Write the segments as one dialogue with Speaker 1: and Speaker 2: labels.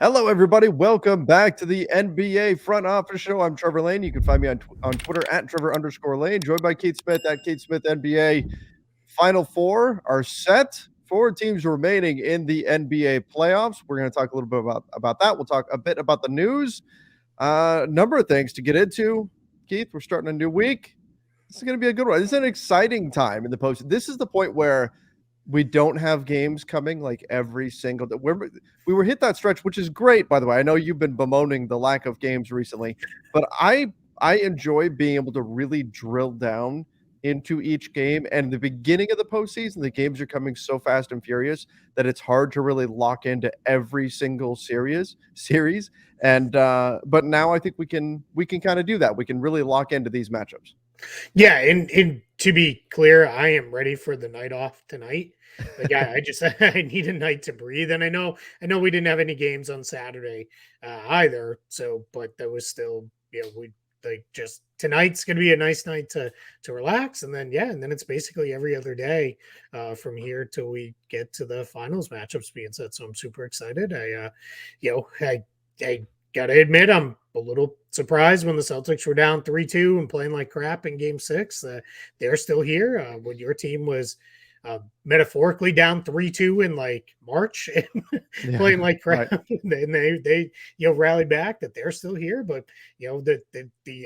Speaker 1: Hello, everybody. Welcome back to the NBA Front Office Show. I'm Trevor Lane. You can find me on Twitter at Trevor_Lane, joined by Keith Smith at Keith Smith NBA. Final four are set. Four teams remaining in the NBA playoffs. We're going to talk a little bit about that. We'll talk a bit about the news. Number of things to get into. Keith, we're starting a new week. This is going to be a good one. This is an exciting time in the post. This is the point where we don't have games coming like every single day. We were hit that stretch, which is great, by the way. I know you've been bemoaning the lack of games recently, but I enjoy being able to really drill down into each game. And the beginning of the postseason, the games are coming so fast and furious that it's hard to really lock into every single series. And but now I think we can kind of do that. We can really lock into these matchups.
Speaker 2: Yeah, and to be clear, I am ready for the night off tonight. Like I just I need a night to breathe, and I know we didn't have any games on Saturday either. So, but that was still we like just tonight's gonna be a nice night to relax, and then and then it's basically every other day from here till we get to the finals matchups being set. So I'm super excited. I gotta admit I'm a little surprised when the Celtics were down 3-2 and playing like crap in game 6. They're still here. When your team was metaphorically down 3-2 in like March and playing like crap, right. And they rallied back, that they're still here. But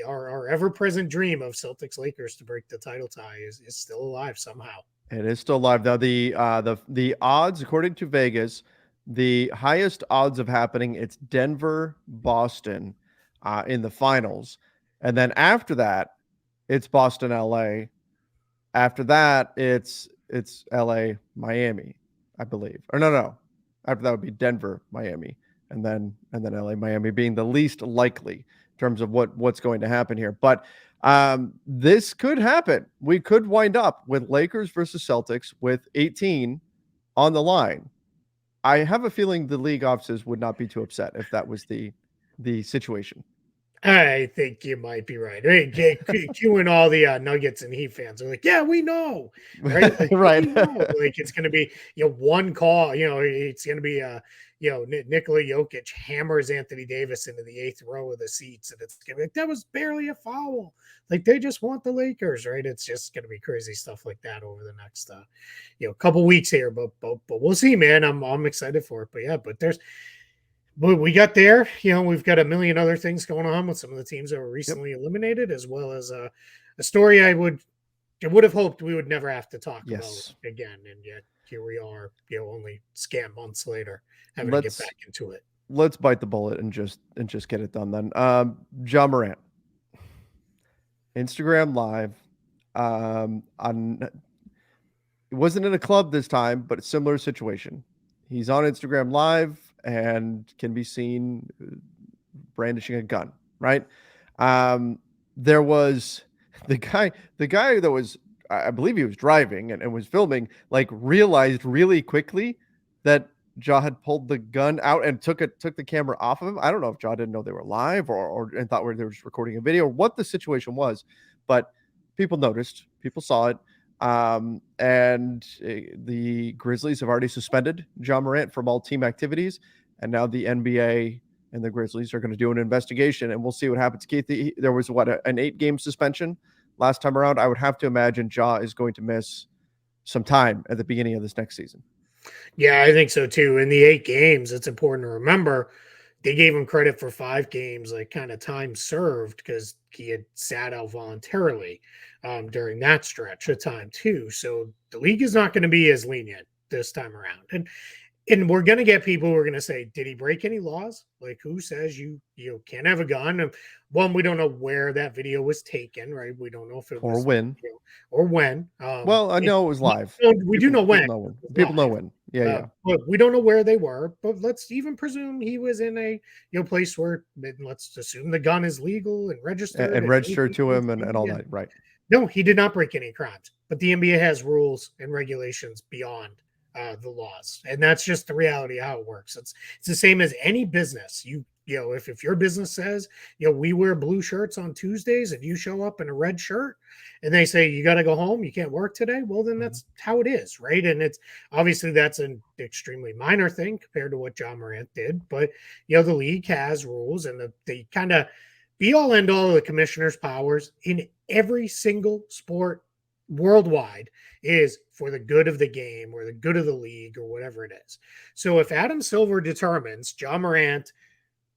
Speaker 2: our ever-present dream of Celtics Lakers to break the title tie is still alive somehow.
Speaker 1: It is still alive. Now the odds, according to Vegas, the highest odds of happening, it's Denver, Boston in the finals. And then after that, it's Boston, LA. After that, it's LA, Miami, I believe. Or no. After that would be Denver, Miami, and then LA, Miami being the least likely in terms of what's going to happen here. But this could happen. We could wind up with Lakers versus Celtics with 18 on the line. I have a feeling the league offices would not be too upset if that was the situation.
Speaker 2: I think you might be right. I mean, Q and all the Nuggets and Heat fans are like, yeah, we know, right? Like,
Speaker 1: right.
Speaker 2: We know. Like it's going to be one call. It's going to be Nikola Jokic hammers Anthony Davis into the 8th row of the seats, and it's going to be like, that was barely a foul. Like they just want the Lakers, right? It's just going to be crazy stuff like that over the next couple weeks here. But we'll see, man. I'm excited for it. But we got there. We've got a million other things going on with some of the teams that were recently eliminated, as well as a story I would have hoped we would never have to talk about again. And yet here we are, only scant months later, having to get back into it.
Speaker 1: Let's bite the bullet and just get it done then. Ja Morant, Instagram Live, it wasn't in a club this time, but a similar situation. He's on Instagram Live and can be seen brandishing a gun, right? There was the guy that was, I believe he was driving and was filming, like realized really quickly that Ja had pulled the gun out and took the camera off of him. I don't know if Ja didn't know they were live or and thought they were just recording a video or what the situation was, but people noticed, people saw it. And the Grizzlies have already suspended Ja Morant from all team activities, and now the NBA and the Grizzlies are going to do an investigation, and we'll see what happens. Keith, there was an 8-game suspension last time around. I would have to imagine Ja is going to miss some time at the beginning of this next season.
Speaker 2: Yeah, I think so too. In the 8 games, it's important to remember they gave him credit for 5 games, like kind of time served, because he had sat out voluntarily during that stretch of time too. So the league is not going to be as lenient this time around. And we're going to get people who are going to say, did he break any laws? Like, who says you can't have a gun? One, we don't know where that video was taken, right? We don't know if it was
Speaker 1: when.
Speaker 2: Or when.
Speaker 1: Well, I know it was live.
Speaker 2: We do know when.
Speaker 1: People know when. Yeah.
Speaker 2: But we don't know where they were. But let's even presume he was in a place where, let's assume the gun is legal and registered.
Speaker 1: And registered to him and all that, right?
Speaker 2: No, he did not break any crimes. But the NBA has rules and regulations beyond the laws, and that's just the reality of how it works. It's the same as any business. You if your business says, we wear blue shirts on Tuesdays and you show up in a red shirt and they say, you got to go home, you can't work today. Well, then that's how it is. Right. And it's obviously that's an extremely minor thing compared to what John Morant did. But, the league has rules and the kind of be all end all of the commissioner's powers in every single sport worldwide is for the good of the game or the good of the league or whatever it is. So if Adam Silver determines John Morant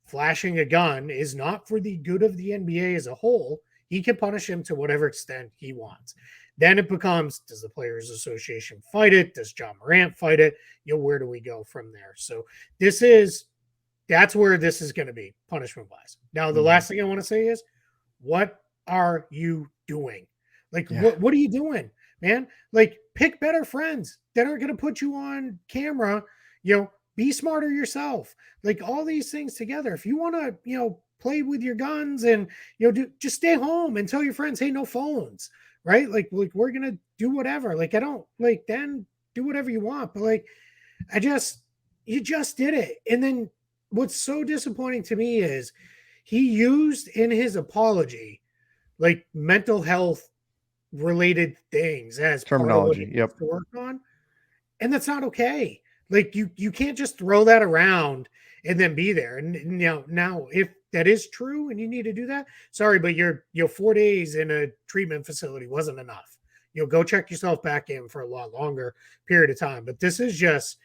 Speaker 2: flashing a gun is not for the good of the NBA as a whole, he can punish him to whatever extent he wants. Then it becomes, does the Players Association fight it? Does John Morant fight it? Where do we go from there? So that's where this is going to be punishment wise. Now, the last thing I want to say is, what are you doing? Like, what are you doing, man? Like, pick better friends that aren't going to put you on camera. Be smarter yourself. Like, all these things together. If you want to, play with your guns and, just stay home and tell your friends, hey, no phones, right? Like we're going to do whatever. Like, I don't then do whatever you want. But you just did it. And then what's so disappointing to me is he used in his apology, like mental health related things as
Speaker 1: terminology.
Speaker 2: Part of what he has to work on. And that's not okay. Like you can't just throw that around and then be there. And now if that is true and you need to do that, sorry, but your 4 days in a treatment facility wasn't enough. Go check yourself back in for a lot longer period of time. But this is just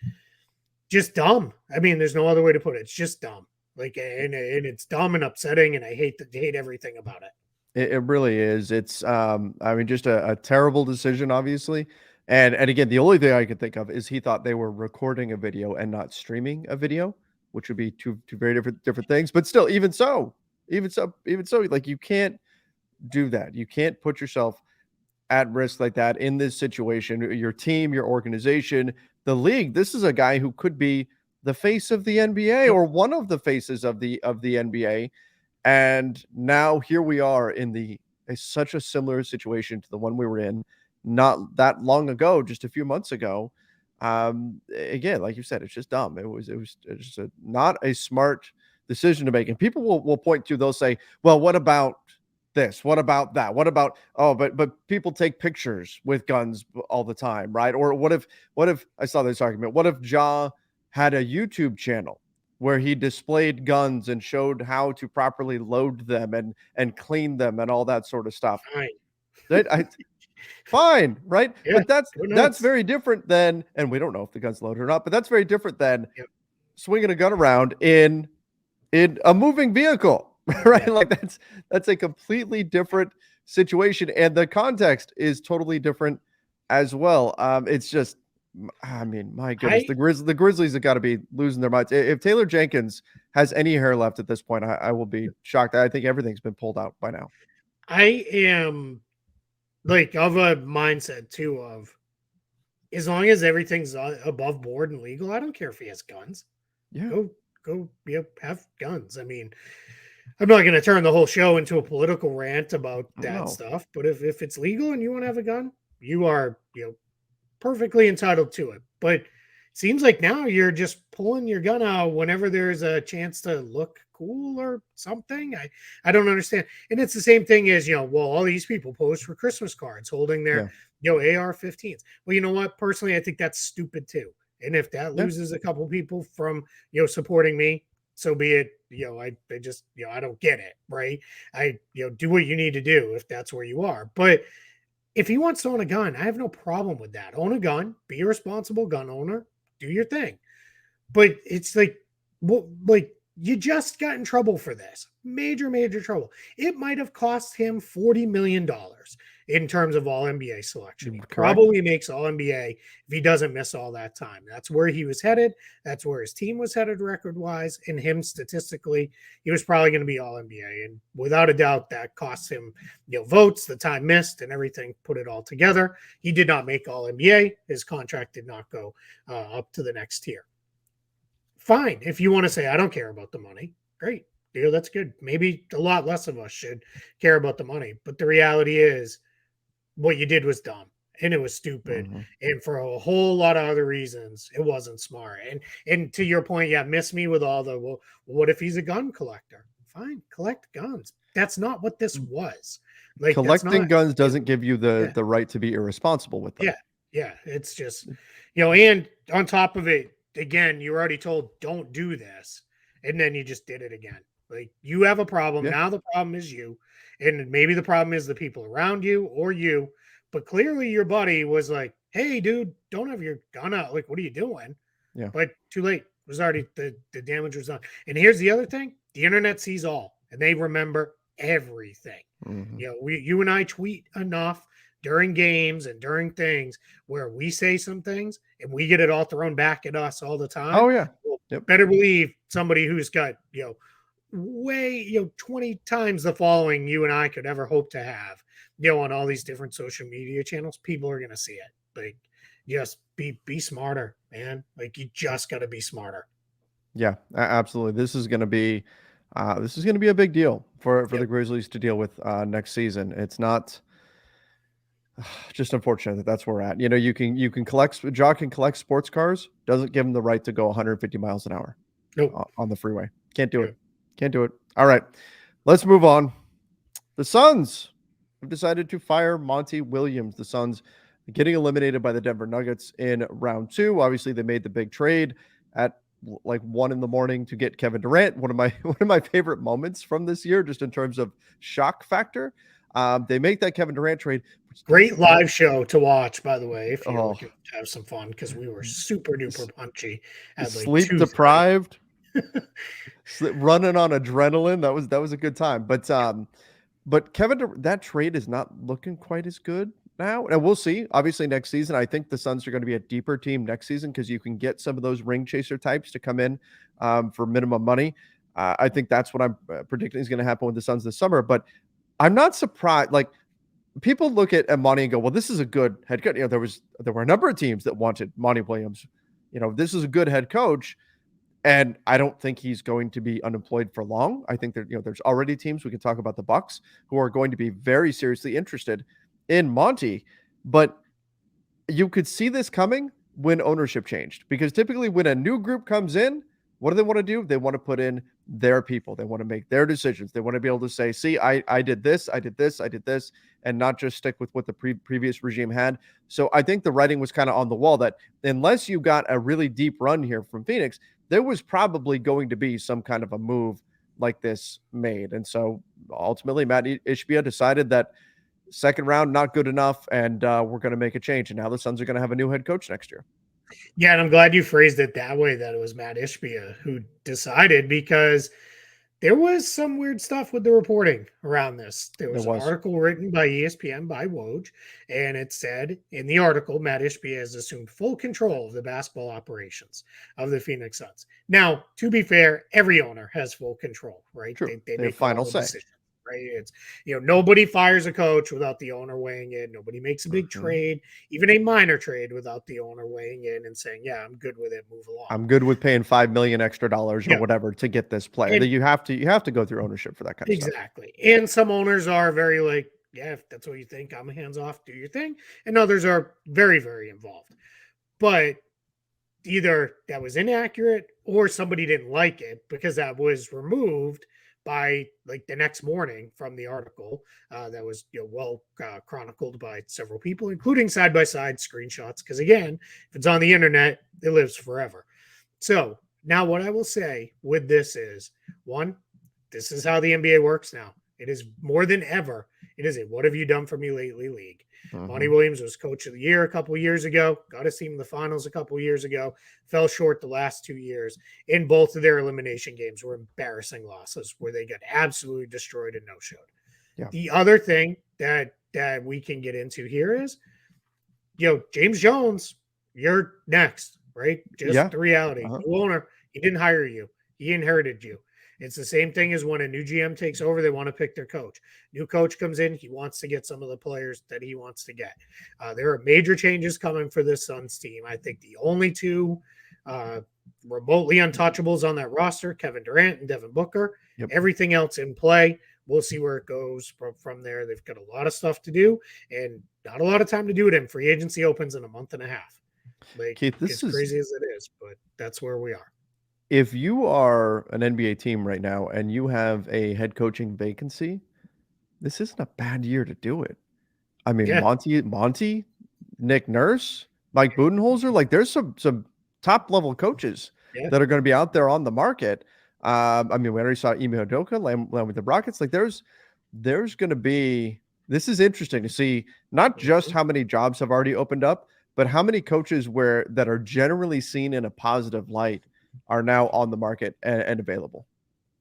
Speaker 2: dumb. I mean, there's no other way to put it. It's just dumb. Like, and it's dumb and upsetting, and I hate everything about it.
Speaker 1: It really is. It's just a terrible decision, obviously. And again, the only thing I could think of is he thought they were recording a video and not streaming a video, which would be two very different things. But still, even so, like, you can't do that. You can't put yourself at risk like that in this situation. Your team, your organization, the league. This is a guy who could be the face of the NBA or one of the faces of the NBA. And now here we are in such a similar situation to the one we were in not that long ago, just a few months ago. Again, like you said, it's just dumb. It was just not a smart decision to make. And people will point to, they'll say, well, what about this? What about that? What about, but people take pictures with guns all the time, right? Or what if I saw this argument, what if Ja had a YouTube channel where he displayed guns and showed how to properly load them and clean them and all that sort of stuff? Fine, right?
Speaker 2: Yeah,
Speaker 1: but that's very different than, and we don't know if the gun's loaded or not, but that's very different than swinging a gun around in a moving vehicle, right? Like that's a completely different situation, and the context is totally different as well. It's just, I mean, my goodness, the Grizzlies have got to be losing their minds. If Taylor Jenkins has any hair left at this point, I will be shocked. I think everything's been pulled out by now.
Speaker 2: I am like of a mindset too of, as long as everything's above board and legal, I don't care if he has guns.
Speaker 1: Yeah.
Speaker 2: Go have guns. I mean, I'm not going to turn the whole show into a political rant about that stuff, but if it's legal and you want to have a gun, you are, perfectly entitled to it. But it seems like now you're just pulling your gun out whenever there's a chance to look cool or something. I don't understand. And it's the same thing as, all these people post for Christmas cards holding their, AR-15s. Well, you know what? Personally, I think that's stupid too. And if that loses a couple people from, supporting me, so be it. I just, I don't get it, right? Do what you need to do if that's where you are. But if he wants to own a gun, I have no problem with that. Own a gun, be a responsible gun owner, do your thing. But it's like, you just got in trouble for this. Major trouble. It might have cost him $40 million in terms of all NBA selection. He probably makes all NBA if he doesn't miss all that time. That's where he was headed. That's where his team was headed record-wise. And him statistically, he was probably going to be all NBA. And without a doubt, that cost him votes, the time missed, and everything, put it all together. He did not make all NBA. His contract did not go up to the next tier. Fine. If you want to say, I don't care about the money, great. That's good. Maybe a lot less of us should care about the money. But the reality is what you did was dumb. and it was stupid.
Speaker 1: Mhm.
Speaker 2: And for a whole lot of other reasons, it wasn't smart. And to your point, yeah, miss me with all the, well, what if he's a gun collector? Fine, collect guns. That's not what this was. Like, that's
Speaker 1: Collecting
Speaker 2: not,
Speaker 1: guns
Speaker 2: you know,
Speaker 1: doesn't give you the
Speaker 2: yeah,
Speaker 1: the right to be irresponsible with them.
Speaker 2: yeah, yeah. It's just, and on top of it, again, you were already told don't do this, and then you just did it again. Like, you have a problem.
Speaker 1: Yeah.
Speaker 2: Now the problem is you, and maybe the problem is the people around you or you. But clearly, your buddy was like, "Hey, dude, don't have your gun out. Like, what are you doing?"
Speaker 1: Yeah.
Speaker 2: But too late. It was already, the damage was done. And here's the other thing: the internet sees all, and they remember everything.
Speaker 1: Mhm.
Speaker 2: You and I tweet enough during games and during things where we say some things and we get it all thrown back at us all the time.
Speaker 1: Oh, yeah.
Speaker 2: Well,
Speaker 1: Yep.
Speaker 2: better believe somebody who's got, way, 20 times the following you and I could ever hope to have, on all these different social media channels, people are going to see it. Like, just be smarter, man. Like, you just got to be smarter.
Speaker 1: Yeah, absolutely. This is gonna be a big deal for
Speaker 2: Yep.
Speaker 1: the Grizzlies to deal with next season. It's not just unfortunate that that's where we're at. You can collect Jock can collect sports cars, doesn't give him the right to go 150 miles an hour
Speaker 2: Nope.
Speaker 1: on the freeway. Can't do it.
Speaker 2: Yep.
Speaker 1: Can't do it. All right, let's move on. The Suns have decided to fire Monty Williams. The Suns getting eliminated by the Denver Nuggets in round two. Obviously, they made the big trade at like 1 a.m. to get Kevin Durant. One of my one of my favorite moments from this year, just in terms of shock factor. They make that Kevin Durant trade, which
Speaker 2: Great
Speaker 1: doesn't look.
Speaker 2: live show to watch, by the way, if you're
Speaker 1: Oh,
Speaker 2: looking to have some fun, because we were super
Speaker 1: s-
Speaker 2: duper punchy at like
Speaker 1: sleep
Speaker 2: 2:30.
Speaker 1: deprived, running on adrenaline. That was a good time. But that trade is not looking quite as good now, and we'll see. Obviously, next season, I think the Suns are going to be a deeper team next season because you can get some of those ring chaser types to come in for minimum money. I think that's what I'm predicting is going to happen with the Suns this summer. But I'm not surprised. Like, people look at Monty and go, "Well, this is a good head coach." There were a number of teams that wanted Monty Williams. This is a good head coach. And I don't think he's going to be unemployed for long. I think there's already teams, we can talk about the Bucks, who are going to be very seriously interested in Monty. But you could see this coming when ownership changed, because typically when a new group comes in, what do they want to do? They want to put in their people. They want to make their decisions. They want to be able to say, see, I did this, I did this, I did this, and not just stick with what the previous regime had. So I think the writing was kind of on the wall that unless you got a really deep run here from Phoenix, there was probably going to be some kind of a move like this made. And so ultimately, Matt Ishbia decided that second round, not good enough, and we're going to make a change. And now the Suns are going to have a new head coach next year.
Speaker 2: Yeah, and I'm glad you phrased it that way, that it was Matt Ishbia who decided, because there was some weird stuff with the reporting around this. There
Speaker 1: There
Speaker 2: was an
Speaker 1: was.
Speaker 2: article written by ESPN by Woj, and it said in the article, Matt Ishbia has assumed full control of the basketball operations of the Phoenix Suns. Now, to be fair, every owner has full control, right?
Speaker 1: True.
Speaker 2: They
Speaker 1: They have
Speaker 2: make all
Speaker 1: final
Speaker 2: the
Speaker 1: say.
Speaker 2: decisions. Right. It's, nobody fires a coach without the owner weighing in. Nobody makes a big
Speaker 1: Mhm.
Speaker 2: trade, even a minor trade, without the owner weighing in and saying, yeah, I'm good with it. Move along.
Speaker 1: I'm good with paying $5 million extra or
Speaker 2: Yeah.
Speaker 1: whatever to get this player.
Speaker 2: And
Speaker 1: That you have to go through ownership for that kind of stuff.
Speaker 2: exactly. And some owners are very like, yeah, if that's what you think, I'm hands off, do your thing. And others are very, very involved. But either that was inaccurate or somebody didn't like it, because that was removed by like the next morning from the article that was well chronicled by several people, including side by side screenshots, because again, if it's on the internet, it lives forever. So now what I will say with this is, one, this is how the NBA works now. It is more than ever. It is a what have you done for me lately league. Monty
Speaker 1: Mhm.
Speaker 2: Williams was coach of the year a couple of years ago, got his team in the finals a couple of years ago, fell short the last 2 years. In both of their elimination games were embarrassing losses where they got absolutely destroyed and no-showed.
Speaker 1: Yeah.
Speaker 2: The other thing that we can get into here is, James Jones, you're next, right? Just
Speaker 1: Yeah.
Speaker 2: the reality.
Speaker 1: Uh-huh.
Speaker 2: New owner, he didn't hire you. He inherited you. It's the same thing as when a new GM takes over, they want to pick their coach. New coach comes in, he wants to get some of the players that he wants to get. There are major changes coming for this Suns team. I think the only two remotely untouchables on that roster, Kevin Durant and Devin Booker.
Speaker 1: Yep.
Speaker 2: Everything else in play. We'll see where it goes from there. They've got a lot of stuff to do. And not a lot of time to do it in. Free agency opens in a month and a half. Like,
Speaker 1: Keith,
Speaker 2: as crazy as it is, but that's where we are.
Speaker 1: if you are an NBA team right now and you have a head coaching vacancy, this isn't a bad year to do it. I mean,
Speaker 2: Yeah.
Speaker 1: Monty, Nick Nurse, Mike Budenholzer, like there's some top level coaches
Speaker 2: Yeah.
Speaker 1: that are going to be out there on the market. I mean, we already saw Ime Udoka land with the Rockets. Like there's going to be, this is interesting to see not just how many jobs have already opened up, but how many coaches that are generally seen in a positive light are now on the market and available.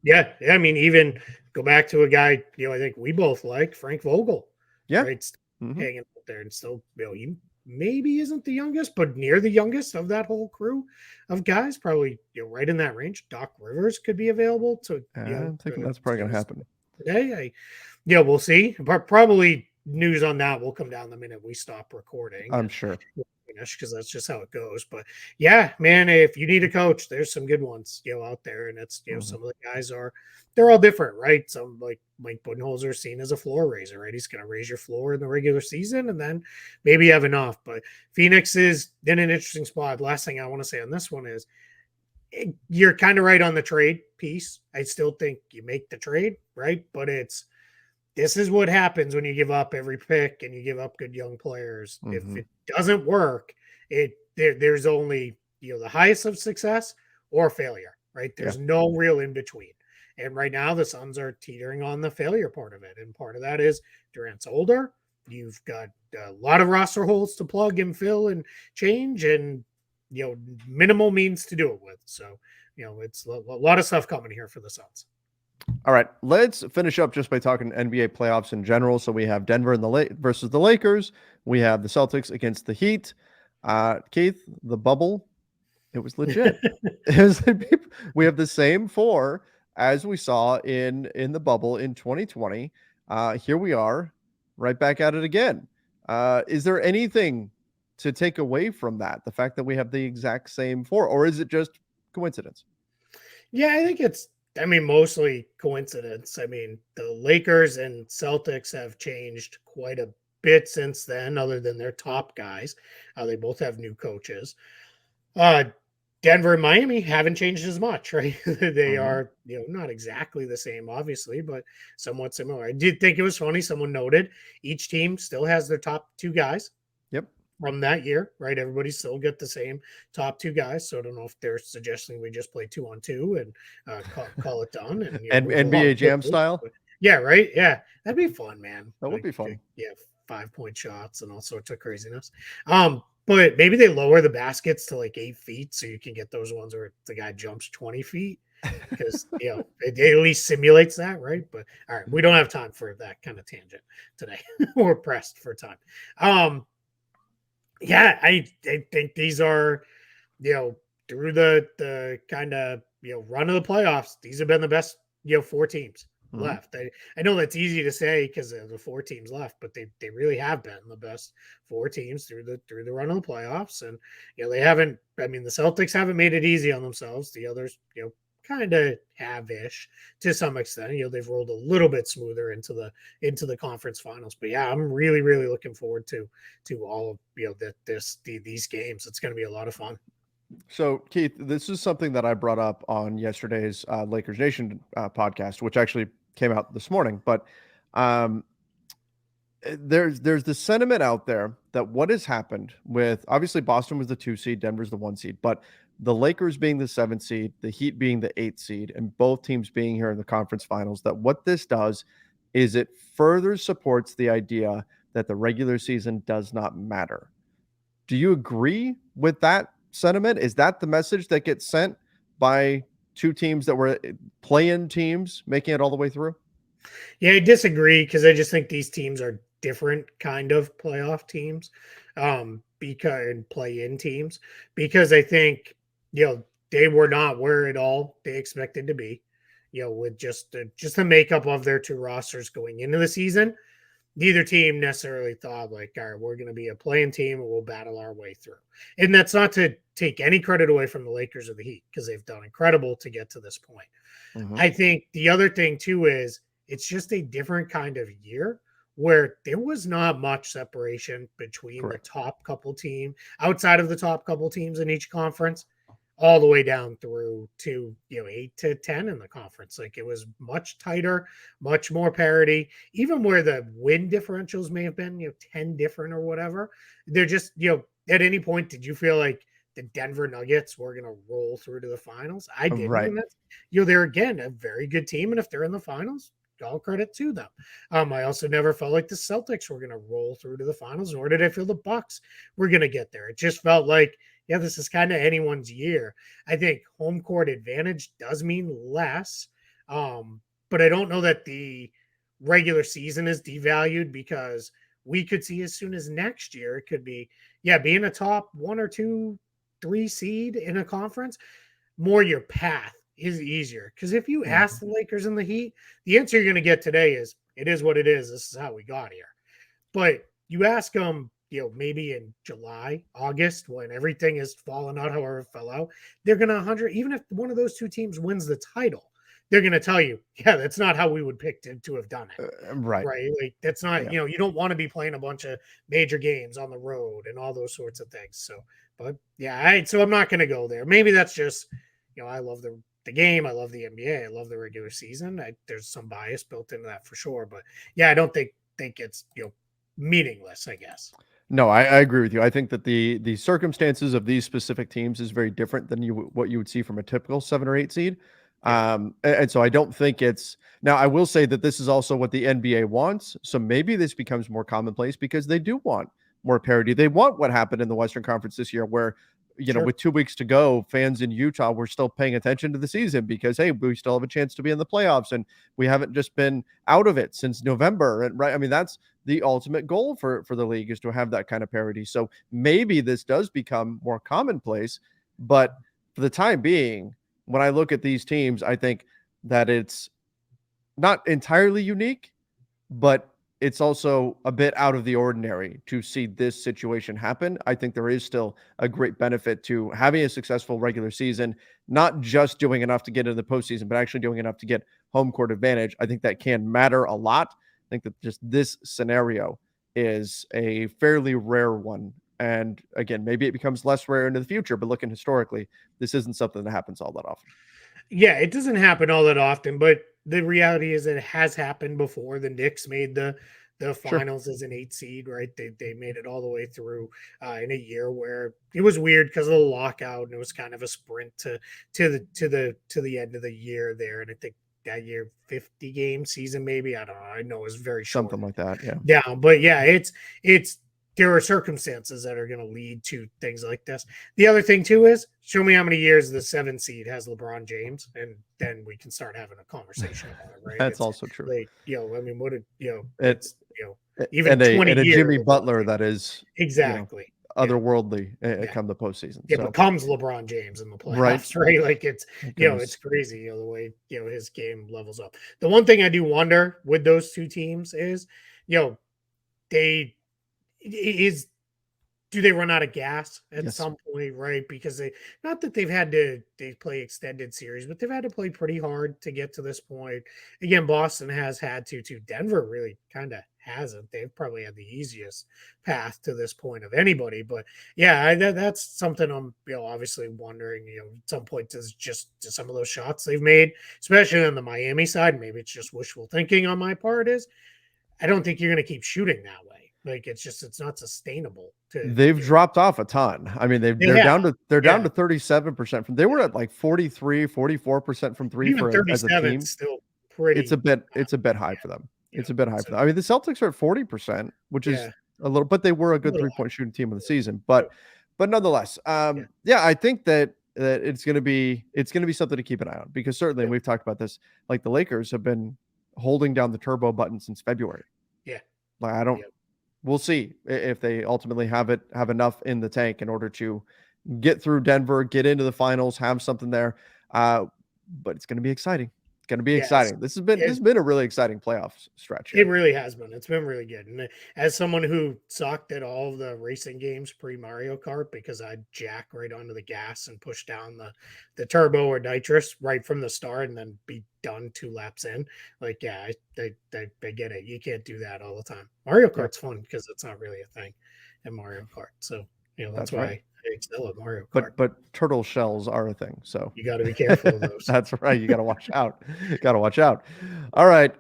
Speaker 2: Yeah. I mean, even go back to a guy, I think we both like, Frank Vogel.
Speaker 1: Yeah.
Speaker 2: Right. Hanging out there and still, he maybe isn't the youngest, but near the youngest of that whole crew of guys, probably, right in that range. Doc Rivers could be available to,
Speaker 1: I'm thinking that's probably going to happen
Speaker 2: today. We'll see. But probably news on that will come down the minute we stop recording.
Speaker 1: I'm sure.
Speaker 2: Because that's just how it goes. But yeah, man, if you need a coach, there's some good ones, out there. And it's, some of the guys they're all different, right? Some like Mike Budenholzer seen as a floor raiser, right? He's going to raise your floor in the regular season and then maybe have enough. But Phoenix is in an interesting spot. Last thing I want to say on this one is you're kind of right on the trade piece. I still think you make the trade, right? But this is what happens when you give up every pick and you give up good young players. If it doesn't work, there's only the highest of success or failure, right? There's no real in between. And right now the Suns are teetering on the failure part of it, and part of that is Durant's older. You've got a lot of roster holes to plug and fill and change, and minimal means to do it with. So it's a lot of stuff coming here for the Suns.
Speaker 1: All right, let's finish up just by talking NBA playoffs in general. So we have Denver and versus the Lakers. We have the Celtics against the Heat. Keith, the bubble, it was legit. We have the same four as we saw in the bubble in 2020. Here we are, right back at it again. Is there anything to take away from that? The fact that we have the exact same four, or is it just coincidence?
Speaker 2: Yeah, I think it's mostly coincidence. I mean, the Lakers and Celtics have changed quite a bit since then, other than their top guys. They both have new coaches. Denver and Miami haven't changed as much, right? They are, not exactly the same, obviously, but somewhat similar. I did think it was funny. Someone noted each team still has their top two guys.
Speaker 1: Yep.
Speaker 2: From that year, right? Everybody still get the same top two guys. So I don't know if they're suggesting we just play 2-on-2 and call it done. And
Speaker 1: NBA Jam style.
Speaker 2: But yeah, right. Yeah, that'd be fun, man.
Speaker 1: That would be fun.
Speaker 2: Yeah, 5-point shots and all sorts of craziness. But maybe they lower the baskets to like 8 feet so you can get those ones where the guy jumps 20 feet because it at least simulates that, right? But all right, we don't have time for that kind of tangent today. We're pressed for time. Yeah, I think these are, through the kind of run of the playoffs, these have been the best 4 teams left. I know that's easy to say because of the 4 teams left, but they really have been the best 4 teams through the run of the playoffs. And they haven't. I mean, the Celtics haven't made it easy on themselves. The others, kind of have-ish to some extent. They've rolled a little bit smoother into the conference finals. But yeah, I'm really, really looking forward to all of these games. It's going to be a lot of fun.
Speaker 1: So, Keith, this is something that I brought up on yesterday's Lakers Nation podcast, which actually came out this morning. But there's the sentiment out there that what has happened with, obviously Boston was the 2 seed, Denver's the 1 seed, but the Lakers being the 7 seed, the Heat being the 8 seed, and both teams being here in the conference finals, that what this does is it further supports the idea that the regular season does not matter. Do you agree with that sentiment? Is that the message that gets sent by 2 teams that were play-in teams making it all the way through?
Speaker 2: Yeah, I disagree because I just think these teams are different kind of playoff teams, because play-in teams, because I think they were not where at all they expected to be, with just the makeup of their 2 rosters going into the season. Neither team necessarily thought like, all right, we're going to be a playing team and we'll battle our way through. And that's not to take any credit away from the Lakers or the Heat because they've done incredible to get to this point. I think the other thing too is it's just a different kind of year where there was not much separation between the
Speaker 1: Correct.
Speaker 2: top couple team outside of the top couple teams in each conference all the way down through to 8 to 10 in the conference. Like it was much tighter, much more parity, even where the win differentials may have been 10 different or whatever. They're just at any point did you feel like the Denver Nuggets were going to roll through to the finals? I didn't.
Speaker 1: Right.
Speaker 2: And that's they're again a very good team, and if they're in the finals, all credit to them. I also never felt like the Celtics were going to roll through to the finals, nor did I feel the Bucks were going to get there. It just felt like, yeah, this is kind of anyone's year. I think home court advantage does mean less, but I don't know that the regular season is devalued, because we could see as soon as next year it could be, being a top 1 or 2, 3 seed in a conference, more your path is easier. Because if you ask the Lakers and the Heat, the answer you're going to get today is, it is what it is. This is how we got here. But you ask them, maybe in July, August, when everything is fallen out, however it fell out, they're going to 100, even if one of those two teams wins the title, they're going to tell you, yeah, that's not how we would pick to have done it.
Speaker 1: Right.
Speaker 2: Right. Like that's not,
Speaker 1: Yeah.
Speaker 2: you don't want to be playing a bunch of major games on the road and all those sorts of things. So, but yeah, so I'm not going to go there. Maybe that's just, I love the game. I love the NBA. I love the regular season. There's some bias built into that for sure. But yeah, I don't think it's, meaningless, I guess.
Speaker 1: No, I agree with you. I think that the circumstances of these specific teams is very different than what you would see from a typical 7 or 8 seed.
Speaker 2: Yeah.
Speaker 1: And so I don't think it's now. I will say that this is also what the NBA wants. So maybe this becomes more commonplace because they do want more parity. They want what happened in the Western Conference this year, where
Speaker 2: Sure.
Speaker 1: with 2 weeks to go, fans in Utah were still paying attention to the season because hey, we still have a chance to be in the playoffs, and we haven't just been out of it since November. And right, I mean that's the ultimate goal for the league, is to have that kind of parity. So maybe this does become more commonplace, but for the time being, when I look at these teams, I think that it's not entirely unique, but it's also a bit out of the ordinary to see this situation happen. I think there is still a great benefit to having a successful regular season, not just doing enough to get into the postseason, but actually doing enough to get home court advantage. I think that can matter a lot. I think that just this scenario is a fairly rare one. And again, maybe it becomes less rare into the future, but looking historically, this isn't something that happens all that often.
Speaker 2: Yeah, it doesn't happen all that often, but the reality is that it has happened before. The Knicks made the
Speaker 1: Sure.
Speaker 2: finals as an 8 seed, right? They made it all the way through in a year where it was weird because of the lockout, and it was kind of a sprint to the end of the year there. And I think that year 50 game season, maybe, I don't know. I know it was very short
Speaker 1: Something like that. Yeah.
Speaker 2: down, but yeah, it's there are circumstances that are going to lead to things like this. The other thing too is, show me how many years the 7 seed has LeBron James, and then we can start having a conversation about it, right?
Speaker 1: That's
Speaker 2: It's
Speaker 1: also true.
Speaker 2: like, I mean, what did
Speaker 1: It's
Speaker 2: even
Speaker 1: and
Speaker 2: 20
Speaker 1: a
Speaker 2: years
Speaker 1: Jimmy
Speaker 2: LeBron
Speaker 1: Butler
Speaker 2: James.
Speaker 1: that is
Speaker 2: Exactly.
Speaker 1: otherworldly
Speaker 2: Yeah.
Speaker 1: come the postseason.
Speaker 2: It
Speaker 1: So
Speaker 2: becomes LeBron James in the
Speaker 1: right,
Speaker 2: playoffs, right? Like it's it's crazy, the way his game levels up. The one thing I do wonder with those two teams is, they is do they run out of gas at
Speaker 1: yes,
Speaker 2: some point, right? Because not that they play extended series, but they've had to play pretty hard to get to this point. Again, Boston has had to. Denver really kind of hasn't. They've probably had the easiest path to this point of anybody. But yeah, that's something I'm obviously wondering. At some point, does just some of those shots they've made, especially on the Miami side, maybe it's just wishful thinking on my part. Is I don't think you're going to keep shooting that way. Like it's not sustainable.
Speaker 1: they've dropped off a ton. I mean,
Speaker 2: They
Speaker 1: they're
Speaker 2: have,
Speaker 1: down to 37% from. They were at like 43, 44% from three
Speaker 2: even
Speaker 1: for as a
Speaker 2: 37
Speaker 1: team.
Speaker 2: is still pretty.
Speaker 1: It's a bit high for them.
Speaker 2: Yeah,
Speaker 1: It's a bit high for
Speaker 2: so
Speaker 1: them. I mean, the Celtics are at 40%, which is
Speaker 2: yeah,
Speaker 1: a little, but they were a
Speaker 2: a
Speaker 1: good
Speaker 2: little
Speaker 1: 3-point shooting team of the
Speaker 2: high.
Speaker 1: season.
Speaker 2: Yeah,
Speaker 1: But nonetheless,
Speaker 2: yeah,
Speaker 1: yeah, I think that it's gonna be something to keep an eye on, because certainly, and
Speaker 2: yep,
Speaker 1: we've talked about this, like the Lakers have been holding down the turbo button since February.
Speaker 2: yeah,
Speaker 1: Like I don't
Speaker 2: yep.
Speaker 1: we'll see if they ultimately have enough in the tank in order to get through Denver, get into the finals, have something there. But it's going to be exciting. Going to be
Speaker 2: Yes,
Speaker 1: exciting. This has been a really exciting playoff stretch
Speaker 2: it
Speaker 1: here.
Speaker 2: really has been. It's been really good. And as someone who sucked at all of the racing games pre Mario Kart because I'd jack right onto the gas and push down the turbo or nitrous right from the start and then be done 2 laps in. Like, yeah, I get it. You can't do that all the time. Mario
Speaker 1: Yep.
Speaker 2: Kart's fun because it's not really a thing in Mario Kart. So, that's
Speaker 1: That's
Speaker 2: why
Speaker 1: right.
Speaker 2: I excel at Mario Kart.
Speaker 1: But turtle shells are a thing. So
Speaker 2: You got to be careful of those.
Speaker 1: that's right. You got to watch out. Got to watch out. All right.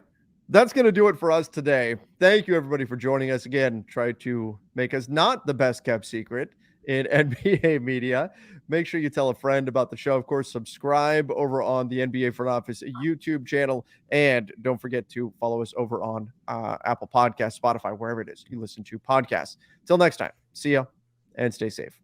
Speaker 1: That's going to do it for us today. Thank you, everybody, for joining us again. Try to make us not the best kept secret in NBA media. Make sure you tell a friend about the show. Of course, subscribe over on the NBA Front Office YouTube channel. And don't forget to follow us over on Apple Podcasts, Spotify, wherever it is you listen to podcasts. Till next time, see ya and stay safe.